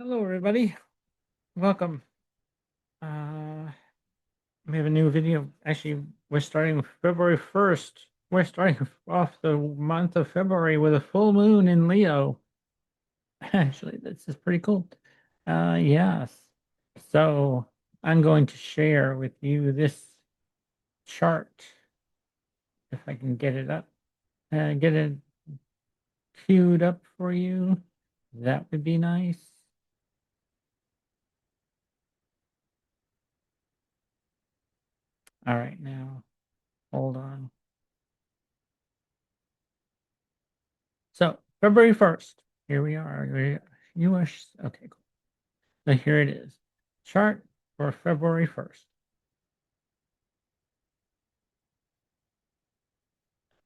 Hello, everybody. Welcome. Uh, we have a new video. Actually, we're starting February 1st. We're starting off the month of February with a full moon in Leo. Actually, this is pretty cool. Yes. So I'm going to share with you this chart, if I can get it up, get it queued up for you. That would be nice. All right, now hold on. So February 1st, here we are. Okay, cool. So here it is. Chart for February 1st.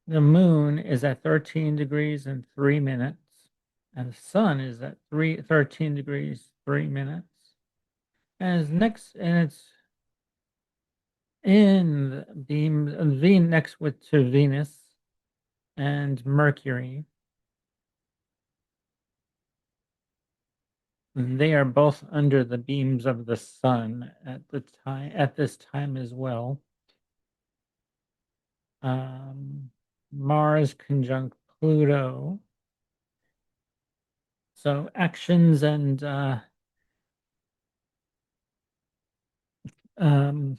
The moon is at 13 degrees and 3 minutes. And the sun is at 13 degrees, 3 minutes. And it's in the beam next to Venus and Mercury. They are both under the beams of the sun at this time as well. um, Mars conjunct Pluto. So actions and um,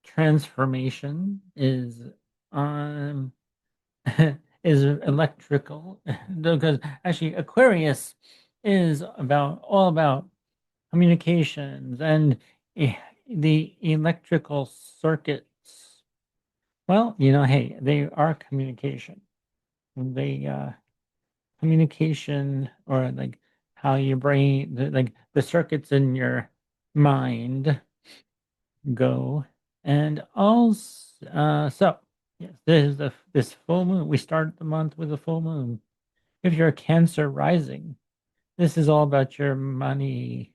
transformation is um, is electrical because actually Aquarius is about all about communications and the electrical circuits. Well, hey, they are communication. They communication or like how your brain like the circuits in your mind go. And also so yes, this full moon. We start the month with a full moon. If you're a Cancer rising, this is all about your money.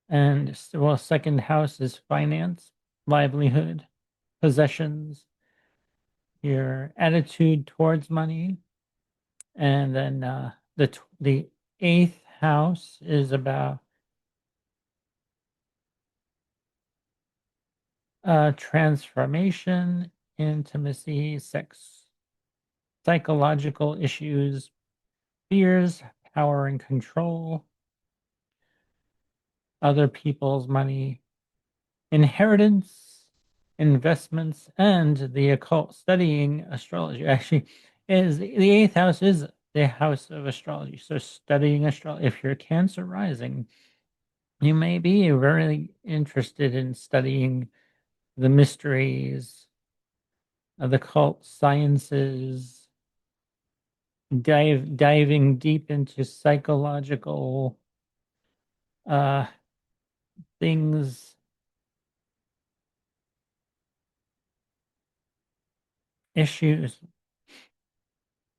And well, second house is finance, livelihood, possessions, your attitude towards money. And then the eighth house is about transformation, intimacy, sex, psychological issues, fears, power and control, other people's money, inheritance, investments, and the occult. Studying astrology actually is the eighth house is the house of astrology. So studying astrology, if you're Cancer rising, you may be very interested in studying the mysteries of the occult sciences, diving deep into psychological uh, things, issues,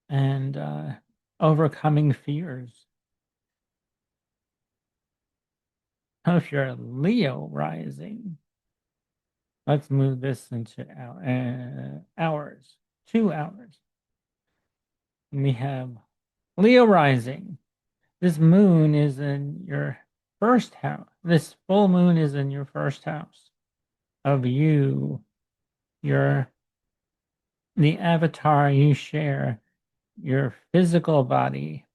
and overcoming fears. Now, if you're a Leo rising, let's move this into hours, 2 hours. We have Leo rising. This moon is in your first house. This full moon is in your first house of you, your the avatar you share, your physical body,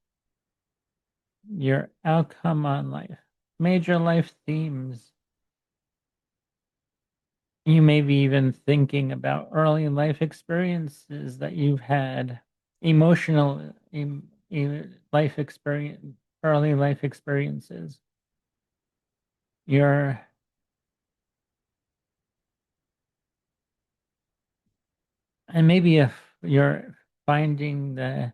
your outcome on life, major life themes. You may be even thinking about early life experiences that you've had, emotional life experience, early life experiences. Your and maybe if you're finding the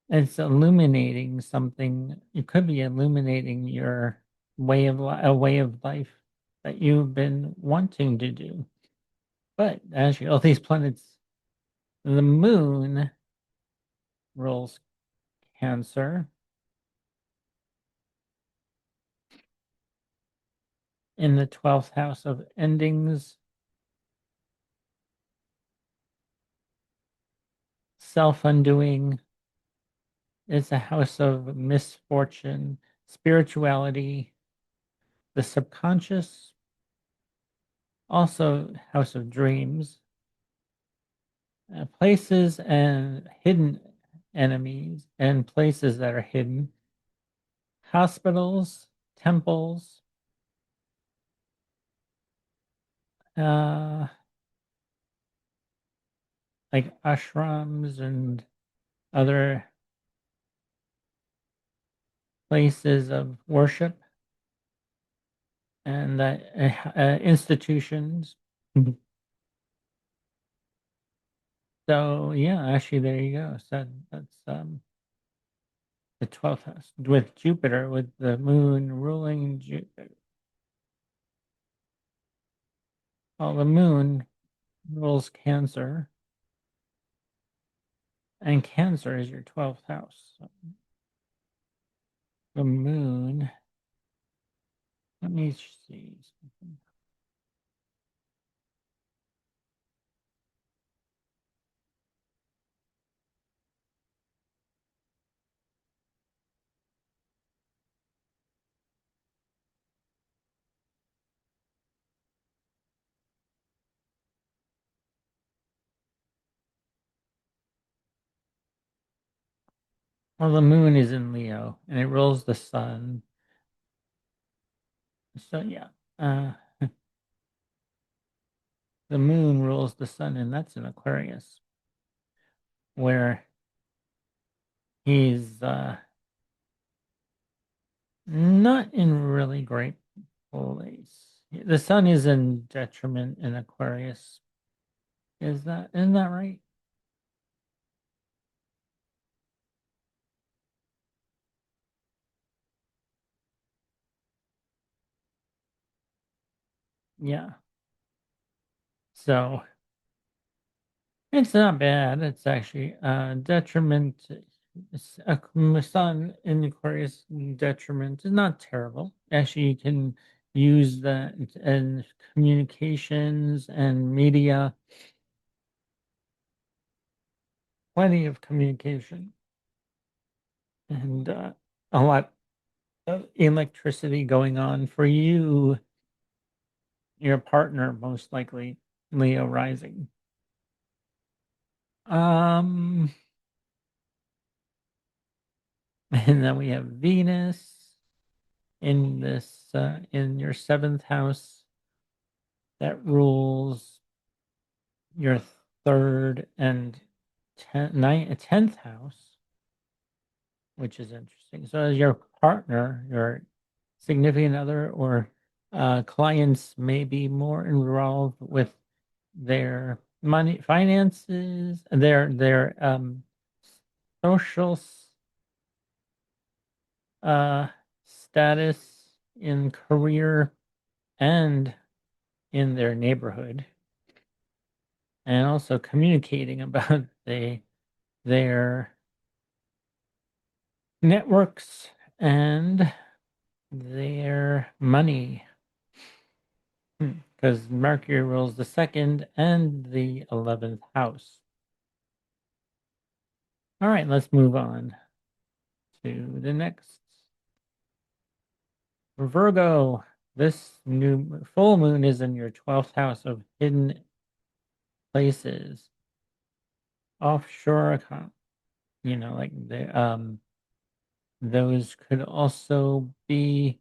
it's illuminating something, it could be illuminating your a way of life that you've been wanting to do. But actually, all these planets, the moon rules Cancer in the 12th house of endings, self-undoing. It's a house of misfortune, spirituality, the subconscious, also house of dreams, places and hidden enemies and places that are hidden, hospitals, temples, uh, like ashrams and other places of worship and institutions. So yeah, actually, there you go. So that's the 12th house with Jupiter, with the moon ruling Jupiter. Well, the moon rules Cancer, and Cancer is your 12th house. So the moon, let me see something. Well, the moon is in Leo, and it rules the sun. So yeah, uh, the moon rules the sun, and that's in Aquarius, where he's not in really great place. The sun is in detriment in Aquarius. Isn't that right? Yeah. So it's not bad. It's actually detriment. Sun in Aquarius detriment is not terrible. Actually, you can use that in communications and media. Plenty of communication and a lot of electricity going on for you, your partner, most likely Leo rising. Um, and then we have Venus in your seventh house that rules your third and tenth house, which is interesting. So as your partner, your significant other, or clients may be more involved with their money, finances, their social uh, status in career and in their neighborhood, and also communicating about their networks and their money. Because Mercury rules the second and the 11th house. All right, let's move on to the next. Virgo, this new full moon is in your 12th house of hidden places, offshore account. Like those could also be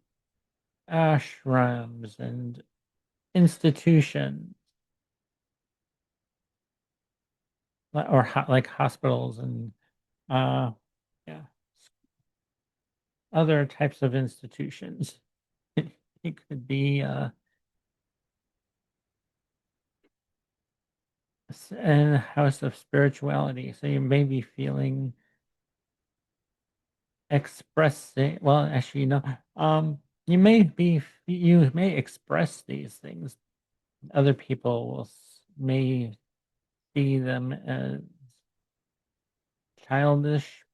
ashrams and institutions, or like hospitals and uh, yeah, other types of institutions. It could be in a house of spirituality. So you may be feeling expressing. Well, actually, no. You may express these things. Other people may see them as childish,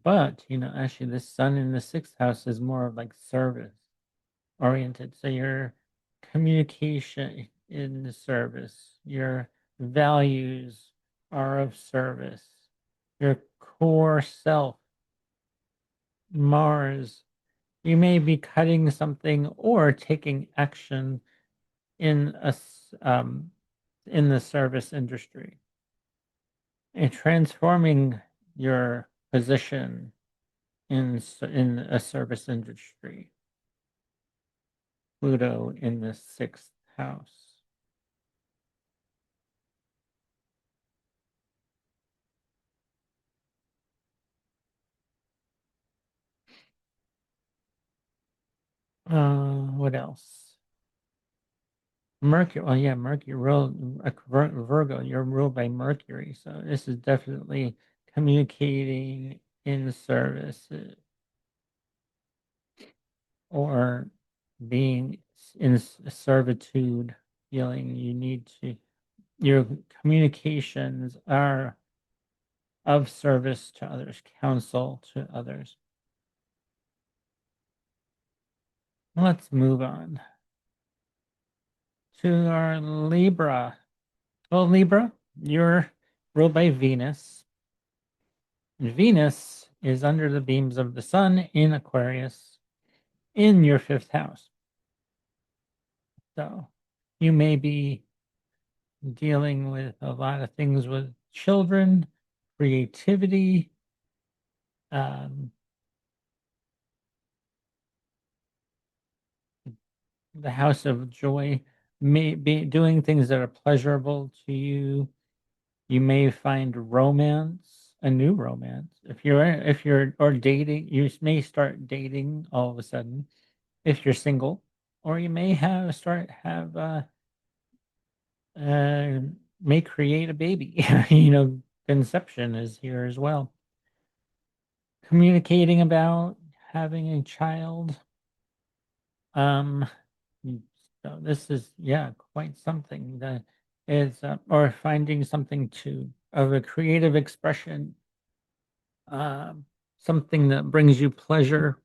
but actually, the sun in the sixth house is more of like service oriented. So your communication in the service, your values are of service. Your core self, Mars. You may be cutting something or taking action in in the service industry and transforming your position in a service industry. Pluto in the sixth house. What else? Mercury. Oh yeah, Mercury ruled Virgo. You're ruled by Mercury, so this is definitely communicating in service or being in servitude. Feeling you need to. Your communications are of service to others, counsel to others. Let's move on to our Libra. Well, Libra, you're ruled by Venus. And Venus is under the beams of the sun in Aquarius in your fifth house. So you may be dealing with a lot of things with children, creativity, um, the house of joy, may be doing things that are pleasurable to you. You may find romance, a new romance. If you're or dating, you may start dating all of a sudden if you're single, or you may have uh may create a baby. Conception is here as well. Communicating about having a child. Um, so this is, yeah, quite something that is, or finding something to of a creative expression, um, something that brings you pleasure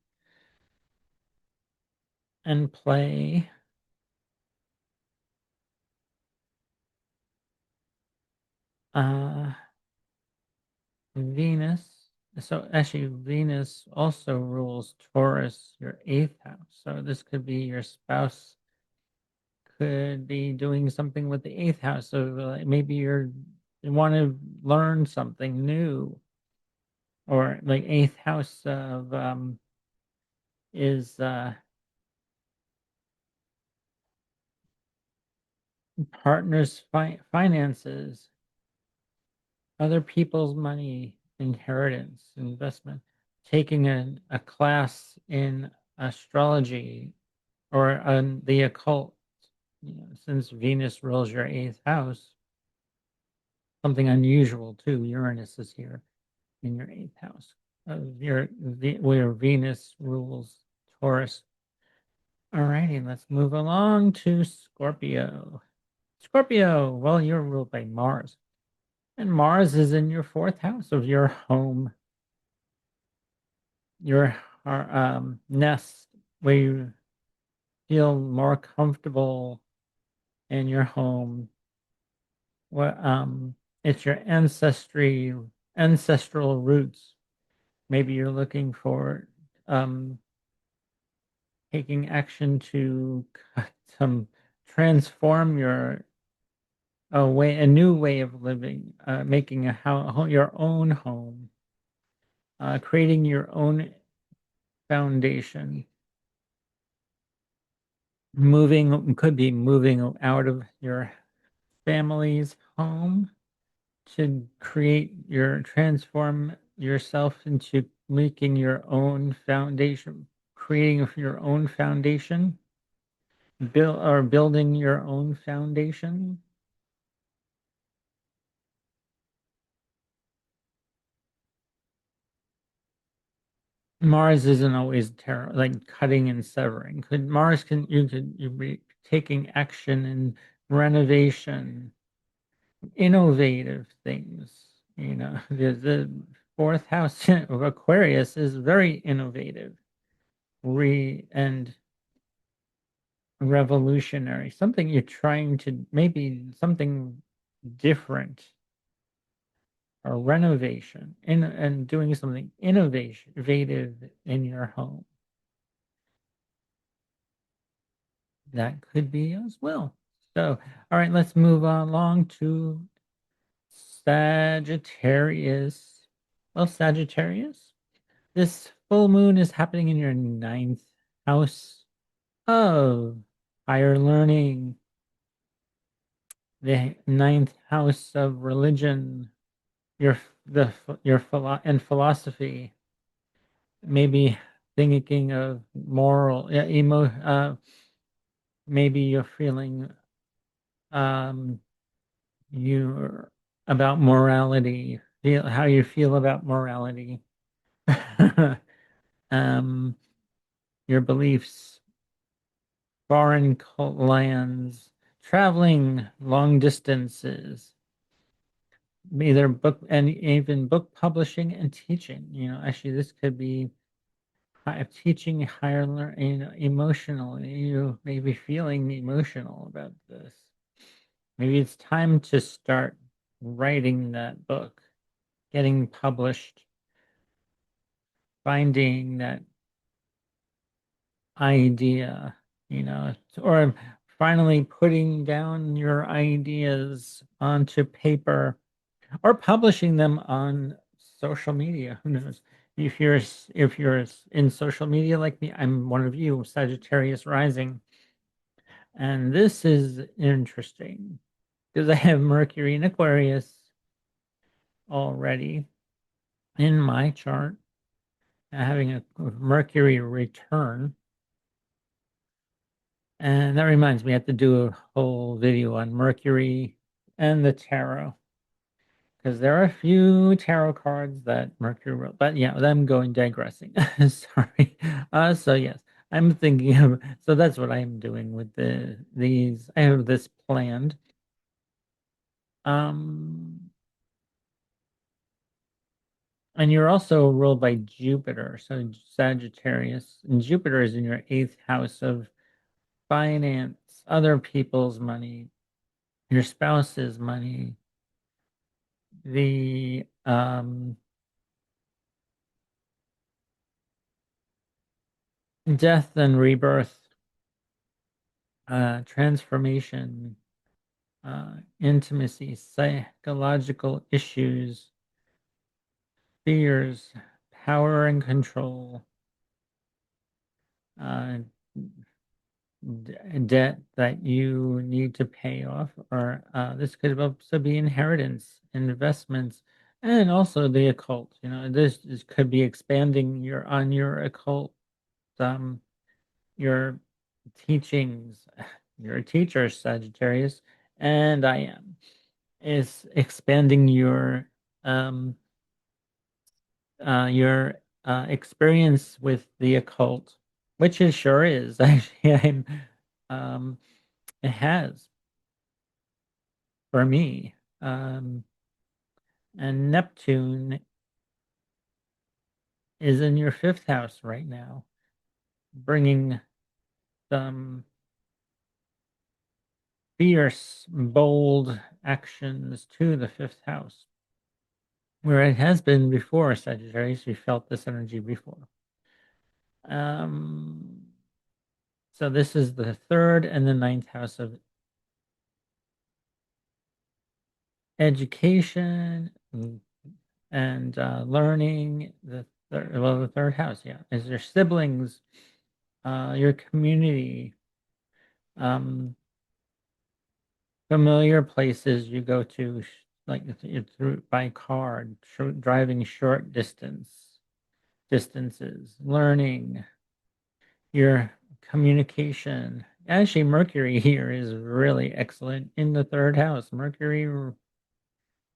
and play. Uh, Venus. So actually, Venus also rules Taurus, your eighth house. So this could be your spouse could be doing something with the eighth house. So maybe you want to learn something new, or like eighth house of is partners' finances, other people's money, inheritance, investment, taking a class in astrology or on the occult. Since Venus rules your eighth house, something unusual too. Uranus is here in your eighth house of where Venus rules Taurus. Alrighty, let's move along to Scorpio. Scorpio, well, you're ruled by Mars, and Mars is in your fourth house of your home, your nest, where you feel more comfortable in your home. What it's your ancestral roots. Maybe you're looking for um taking action to some transform a new way of living, making your own home, creating your own foundation. Moving could be moving out of your family's home to transform yourself into making your own foundation, creating your own foundation, building your own foundation. Mars isn't always like cutting and severing. You be taking action and renovation, innovative things. The fourth house of Aquarius is very innovative, and revolutionary. Something you're trying to maybe something different. or renovation and doing something innovative in your home. That could be as well. So, all right, let's move on along to Sagittarius. Well, Sagittarius, this full moon is happening in your ninth house of higher learning, the ninth house of religion, your and philosophy. Maybe thinking of moral, maybe you're feeling um you about morality, feel how you feel about morality, um, your beliefs, foreign lands, traveling long distances, either book and even book publishing and teaching. Actually, this could be teaching higher learning, emotionally. You may be feeling emotional about this. Maybe it's time to start writing that book, getting published, finding that idea, or finally putting down your ideas onto paper or publishing them on social media. Who knows? If you're in social media like me, I'm one of you, Sagittarius rising, and this is interesting because I have Mercury in Aquarius already in my chart, having a Mercury return. And that reminds me, I have to do a whole video on Mercury and the tarot because there are a few tarot cards that Mercury wrote. But yeah, I'm going digressing. Sorry. So yes, I'm thinking of. So that's what I'm doing with these. I have this planned. Um, and you're also ruled by Jupiter, so Sagittarius, and Jupiter is in your eighth house of finance, other people's money, your spouse's money, the death and rebirth, transformation, intimacy, psychological issues, fears, power and control, uh, debt that you need to pay off, or this could also be inheritance, investments, and also the occult. This could be expanding your occult, um, your teachings. You're a teacher, Sagittarius, and I am. Is expanding um your experience with the occult, which it sure is. Actually, um it has for me. Um and Neptune is in your fifth house right now, bringing some fierce, bold actions to the fifth house, where it has been before, Sagittarius. We felt this energy before. Um, so this is the third and the ninth house of education and learning. The third house, yeah, is your siblings, your community, um, familiar places you go to, like through by car, driving short distances, learning your communication. Actually, Mercury here is really excellent in the third house. Mercury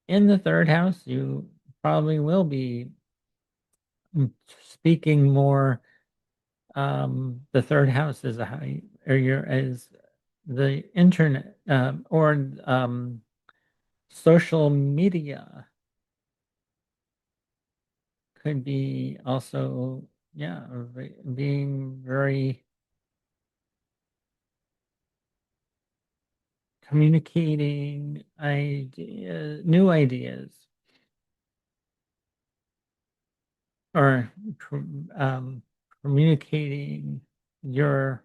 in the third house, you probably will be speaking more. The third house is a high, or your is the internet, or social media could be also, yeah, being very communicating new ideas. or um, communicating your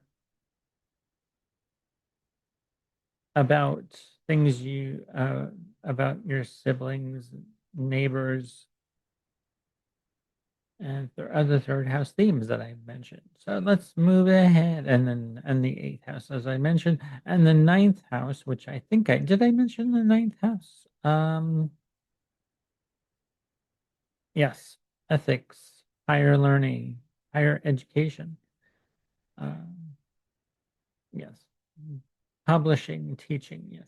about things you about your siblings, neighbors, and the other third house themes that I mentioned. So let's move ahead, and the eighth house, as I mentioned, and the ninth house, which I think I did. I mention the ninth house. Yes, ethics, higher learning, higher education. Um, yes, publishing, teaching. Yes.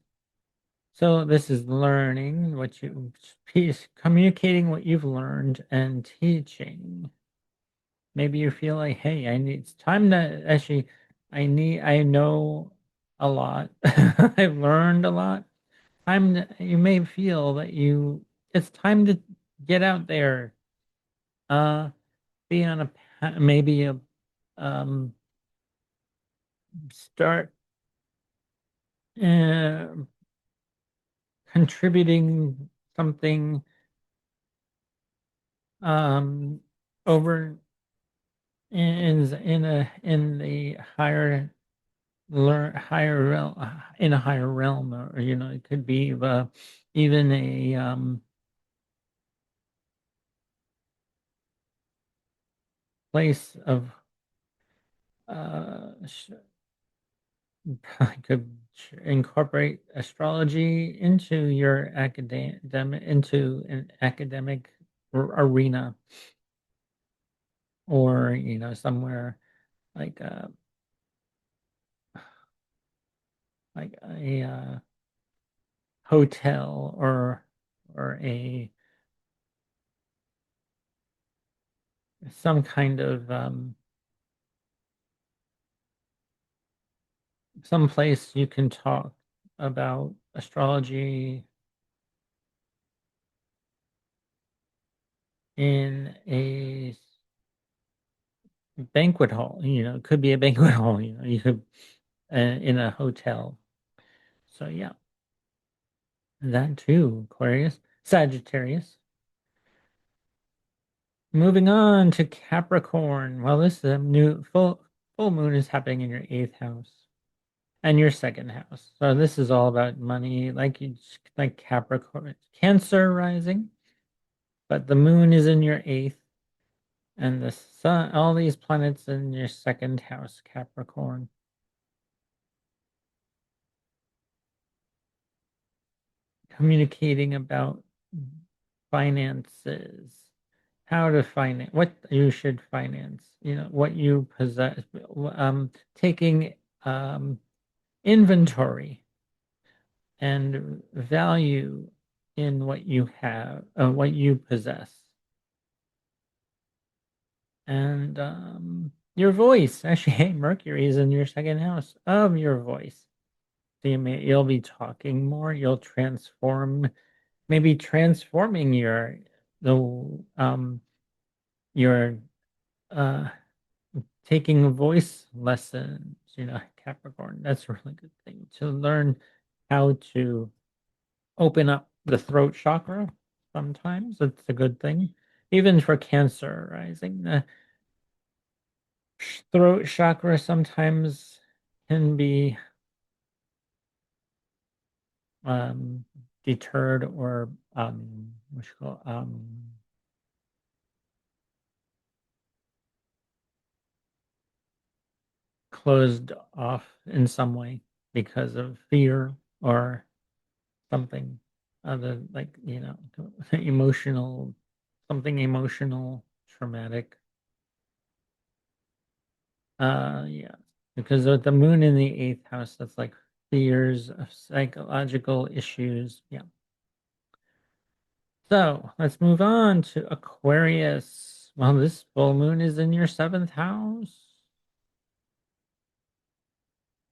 So this is learning what you piece, communicating what you've learned and teaching. Maybe you feel like, hey, it's time to actually, I know a lot. I've learned a lot. You may feel that it's time to get out there, uh, be on maybe um, start, uh, contributing something, um, over in the higher realm, in a higher realm, or it could be even a place of I could incorporate astrology into your academic into an academic arena, or somewhere like a hotel, or a some kind of some place you can talk about astrology in a banquet hall. It could be a banquet hall. You could in a hotel. So yeah, that too, Aquarius, Sagittarius. Moving on to Capricorn. Well, this is a new full moon is happening in your eighth house and your second house. So this is all about money, like Capricorn, Cancer rising, but the moon is in your eighth, and the sun, all these planets in your second house, Capricorn. Communicating about finances, how to finance, what you should finance, what you possess, taking inventory and value in what you have, what you possess. And your voice, actually, hey, Mercury is in your second house of your voice. So you'll be talking more, you'll transform, maybe transforming the your uh taking voice lessons, Capricorn. That's a really good thing to learn how to open up the throat chakra. Sometimes it's a good thing. Even for Cancer rising, the throat chakra sometimes can be deterred, or what you call closed off in some way because of fear or something other, like emotional, something emotional, traumatic. Yeah, because with the moon in the eighth house, that's like fears of psychological issues. Yeah. So let's move on to Aquarius. Well, this full moon is in your seventh house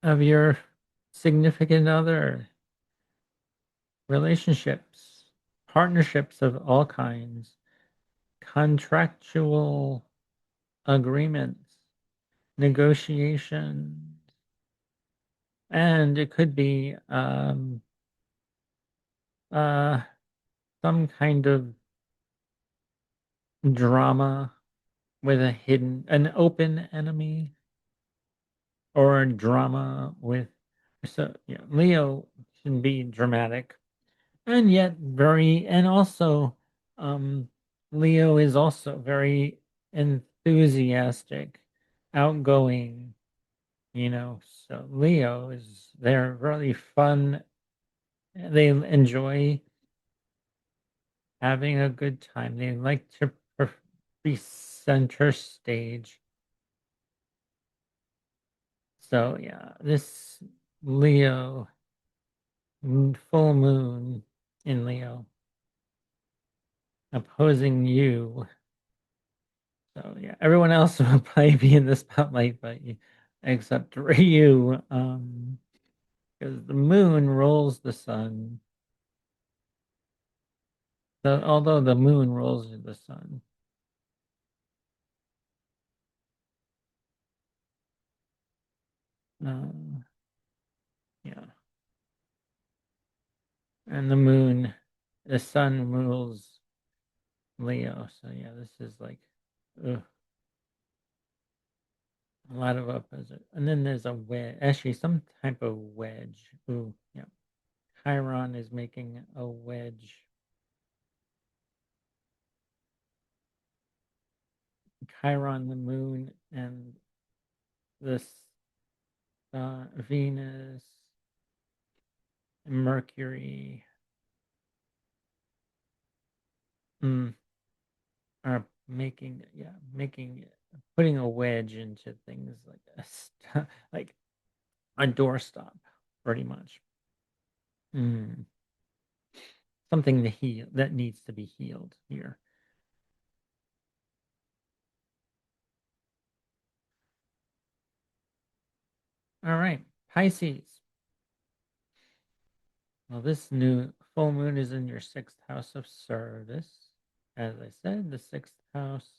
of your significant other, relationships, partnerships of all kinds, contractual agreements, negotiations, and it could be uh, some kind of drama with an open enemy, or a drama with. So yeah, Leo can be dramatic and yet and also, um, Leo is also very enthusiastic, outgoing. So Leo is they're really fun. They enjoy having a good time. They like to be center stage. So yeah, this Leo full moon in Leo opposing you. So yeah, everyone else will probably be in the spotlight, but except for you, because the moon rules the sun. Although the moon rules the sun, uh, yeah, and the sun rules Leo. So yeah, this is like ugh, a lot of opposite. And then there's a wedge, actually some type of wedge. Ooh, yeah. Chiron is making a wedge. Chiron, the moon, and this Venus, Mercury, mm, are putting a wedge into things like like a doorstop, pretty much. Mm. Something to heal that needs to be healed here. All right, Pisces. Well, this new full moon is in your sixth house of service. As I said, the sixth house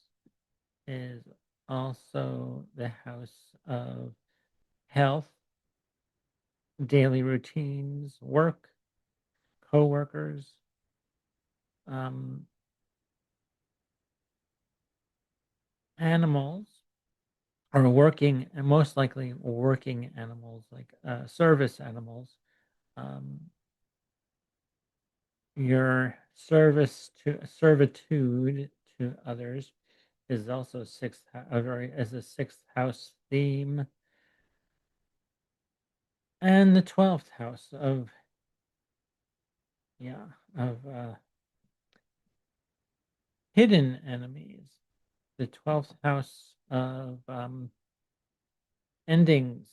is also the house of health, daily routines, work, coworkers, um, animals, or working, and most likely working animals, like service animals. Um, your servitude to others is also as a sixth house theme, and the 12th house of yeah of hidden enemies, the 12th house of endings,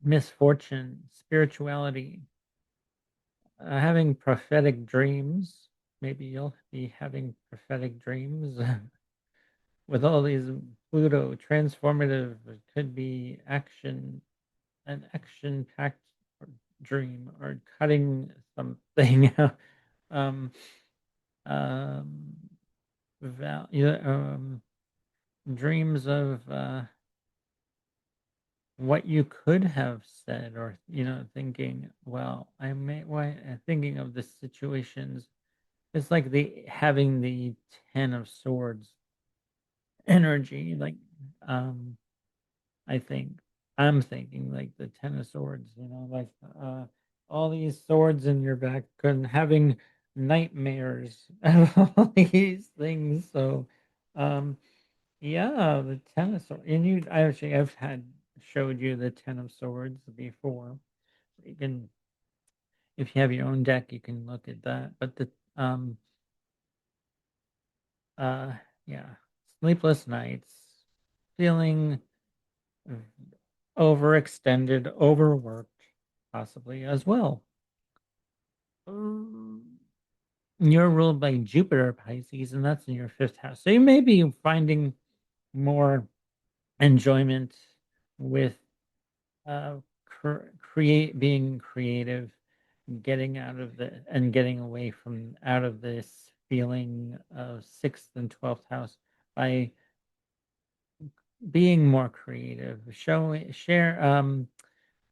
misfortune, spirituality, having prophetic dreams. Maybe you'll be having prophetic dreams with all these Pluto transformative. It could be an action packed dream, or cutting something out. um, um, yeah, dreams of what you could have said, or thinking, well, I may why thinking of the situations. It's like the having the 10 of swords energy, like um I think I'm thinking like the 10 of swords, like all these swords in your back and having nightmares and all these things. So um yeah, the 10 of swords. And I've had showed you the 10 of swords before. You can, if you have your own deck, you can look at that. But the uh yeah, sleepless nights, feeling overextended, overworked, possibly as well. Um, You're ruled by Jupiter, Pisces, and that's in your fifth house. So you may be finding more enjoyment with being creative, getting away from out of this feeling of sixth and 12th house by being more creative,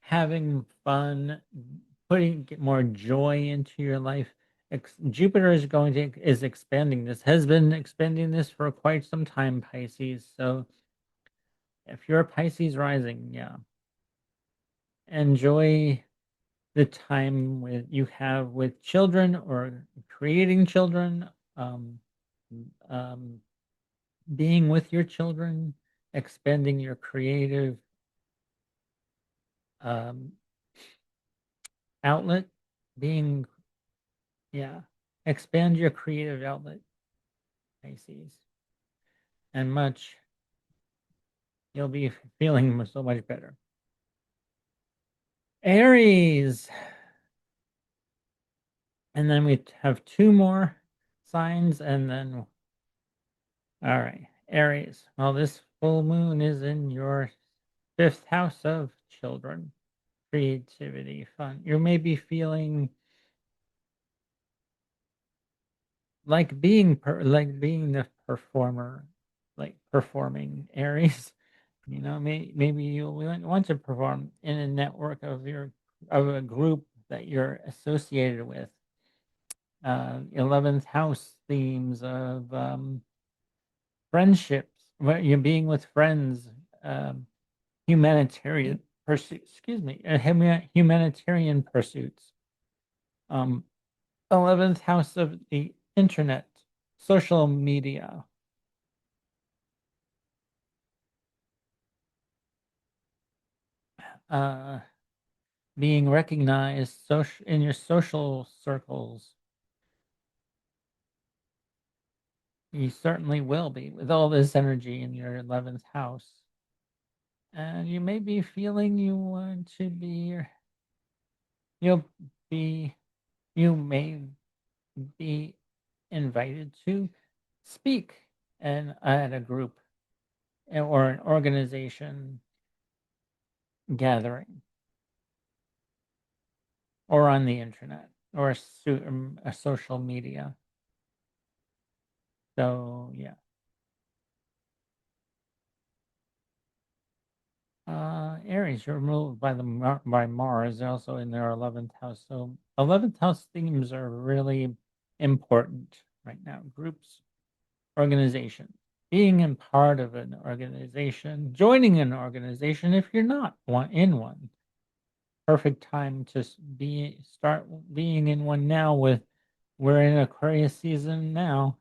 having fun, putting more joy into your life, Jupiter is going to is expanding this, has been expanding this for quite some time, Pisces. So if you're a Pisces rising, yeah, enjoy the time with you have with children or creating children, um, um, being with your children, expanding your creative um, outlet, being yeah, expand your creative outlet, Pisces, and much you'll be feeling so much better. Aries, and then we have two more signs, and then all right, Aries. Well, this full moon is in your fifth house of children, creativity, fun. You may be feeling like like being the performer, like performing Aries. You know, maybe you want to perform in a network of a group that you're associated with. 11th house themes of friendships, where you're being with friends, um, humanitarian pursuits. Excuse me, humanitarian pursuits. Um, 11th house of the internet, social media, uh, being recognized in your social circles. You certainly will be with all this energy in your 11th house. And you may be feeling you want to be, you'll be, you may be invited to speak at a group or an organization gathering or on the internet or a social media. So, yeah. Aries, you're ruled by by Mars, also in their 11th house. So 11th house themes are really important right now. Groups, organization, being in part of an organization, joining an organization if you're not in one. Perfect time to start being in one now. With we're in Aquarius season now.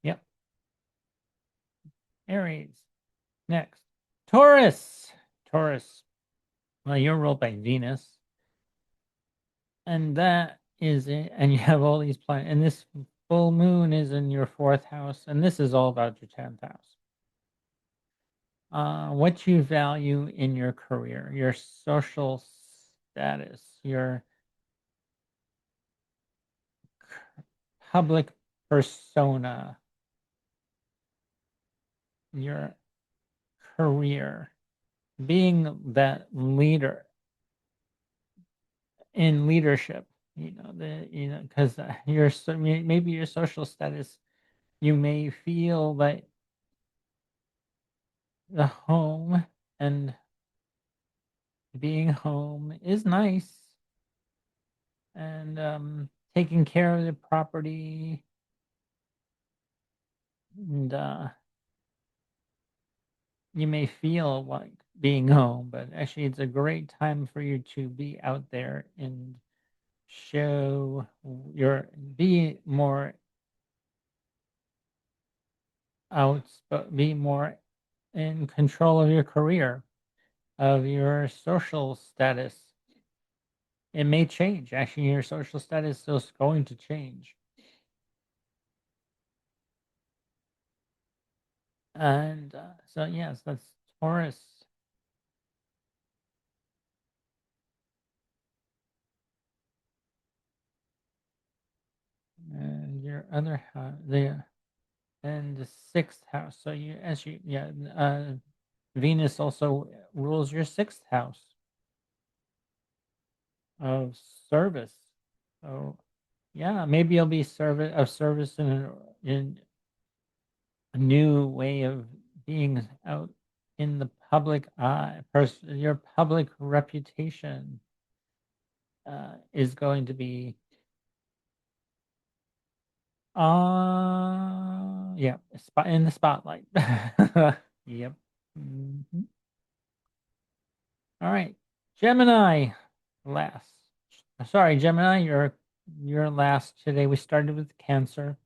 Yep, Aries. Next, Taurus. Taurus. Well, you're ruled by Venus, and that is it. And you have all these planets, and this full moon is in your fourth house, and this is all about your 10th house. What you value in your career, your social status, your public persona, your career, being that leader in leadership. Because maybe your social status, you may feel that the home and being home is nice, and taking care of the property, and you may feel like being home, but actually it's a great time for you to be out there and show your be more out, but be more in control of your career, of your social status. It may change. Actually, your social status is going to change. And so, yes, that's Taurus. And your other house, and the sixth house. So yeah, Venus also rules your sixth house of service. So yeah, maybe you'll be service in a new way of being out in the public eye, your public reputation. is going to be yeah, spot in the spotlight. Yep. Mhm. All right. Gemini last. Sorry, Gemini, you're last today. We started with Cancer.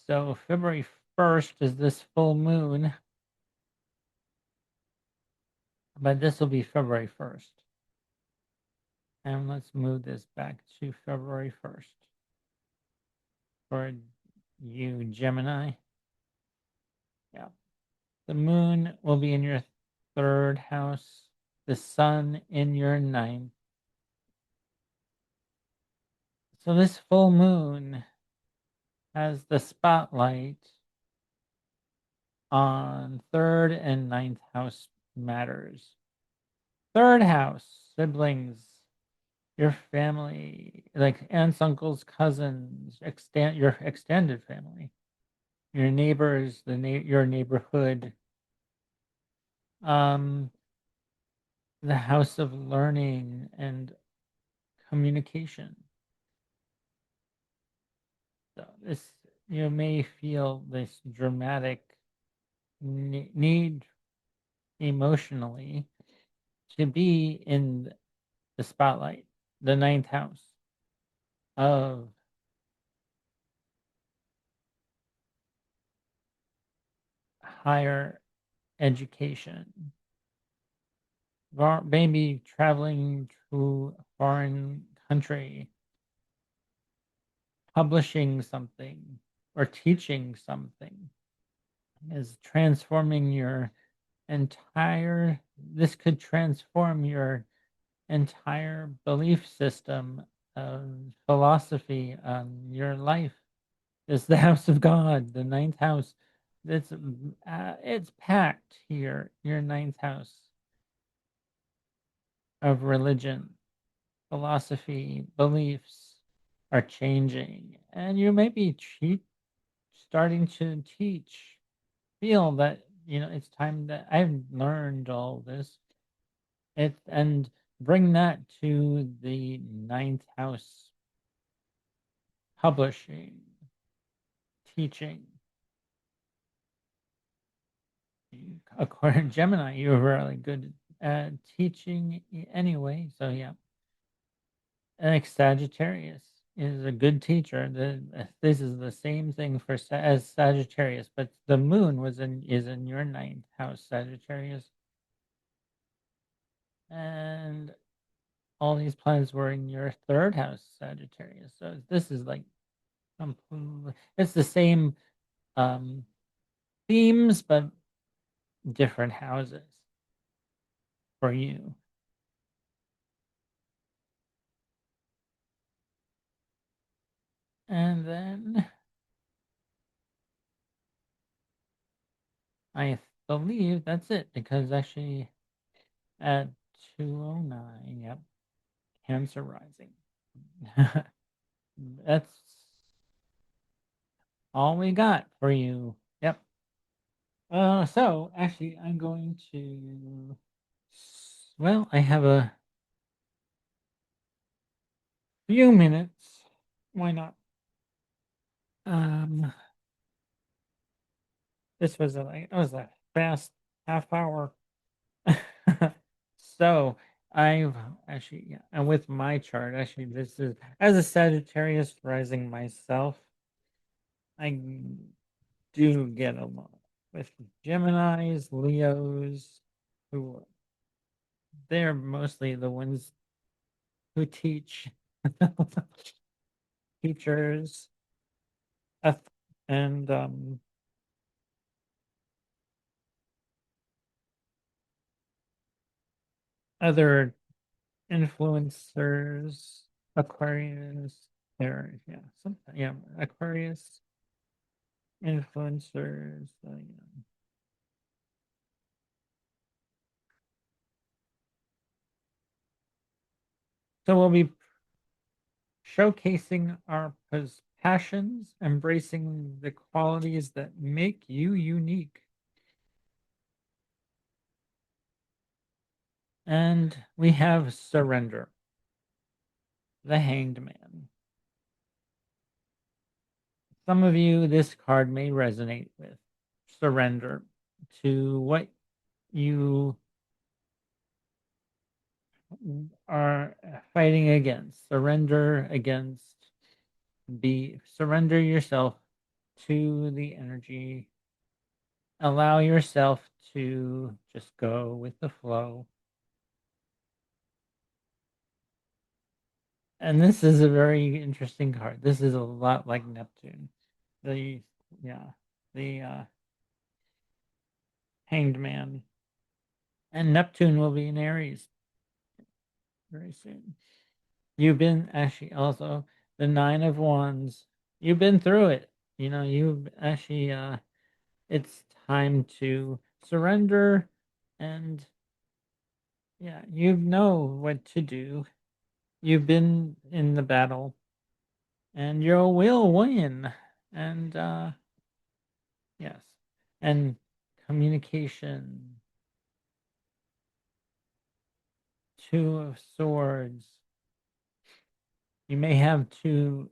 So February 1st is this full moon, but this will be February 1st. And let's move this back to February 1st for you, Gemini. Yeah. The moon will be in your third house, the sun in your ninth. So this full moon has the spotlight on third and ninth house matters. Third house, siblings, your family, like aunts, uncles, cousins, your extended family, your neighbors, your neighborhood, um, the house of learning and communication. So this, you may feel this dramatic need emotionally to be in the spotlight, the ninth house of higher education, maybe traveling to a foreign country, publishing something, or teaching something is transforming your entire, this could transform your entire belief system of philosophy on your life. It's the house of God, the ninth house. It's packed here, your ninth house of religion, philosophy, beliefs are changing, and you may be starting to teach. Feel that it's time that I've learned all this. And bring that to the ninth house, publishing, teaching. According to Gemini, you're really good at teaching anyway. So yeah, like Sagittarius is a good teacher. This is the same thing for as Sagittarius, but the moon is in your ninth house, Sagittarius, and all these planets were in your third house, Sagittarius. So this is like it's the same um, themes, but different houses for you. And then I believe that's it because actually at 209, yep, Cancer rising. That's all we got for you. Yep. So actually, I'm going to. Well, I have a few minutes. Why not? Um, this was it was a fast half hour. So I've actually, yeah, and with my chart, actually, this is as a Sagittarius rising myself, I do get along with Geminis, Leos, who they're mostly the ones who teach, teachers, and other influencers, Aquarius, there, yeah, yeah, Aquarius influencers, yeah. So we'll be showcasing our passions, embracing the qualities that make you unique. And we have surrender, the Hanged Man. Some of you, this card may resonate with surrender to what you are fighting against. Surrender against surrender yourself to the energy. Allow yourself to just go with the flow. And this is a very interesting card. This is a lot like Neptune. The yeah, the Hanged Man. And Neptune will be in Aries very soon. You've been actually also the Nine of Wands. You've been through it. You know, you've actually it's time to surrender, and yeah, you know what to do. You've been in the battle and you will win. And yes. And communication, Two of Swords. You may have to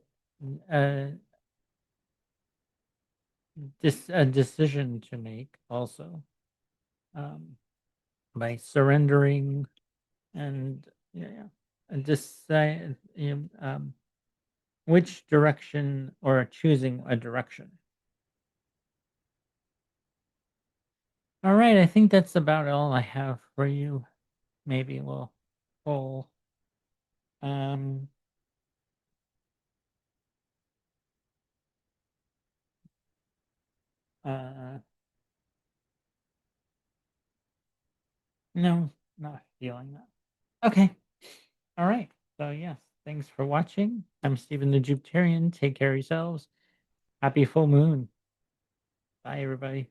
uh a decision to make also, um by surrendering and yeah, and decide, which direction, or choosing a direction. All right, I think that's about all I have for you. Maybe a little full. Um, uh, no, not feeling that. Okay. All right. So yes, thanks for watching. I'm Stephen the Jupiterian. Take care of yourselves. Happy full moon. Bye, everybody.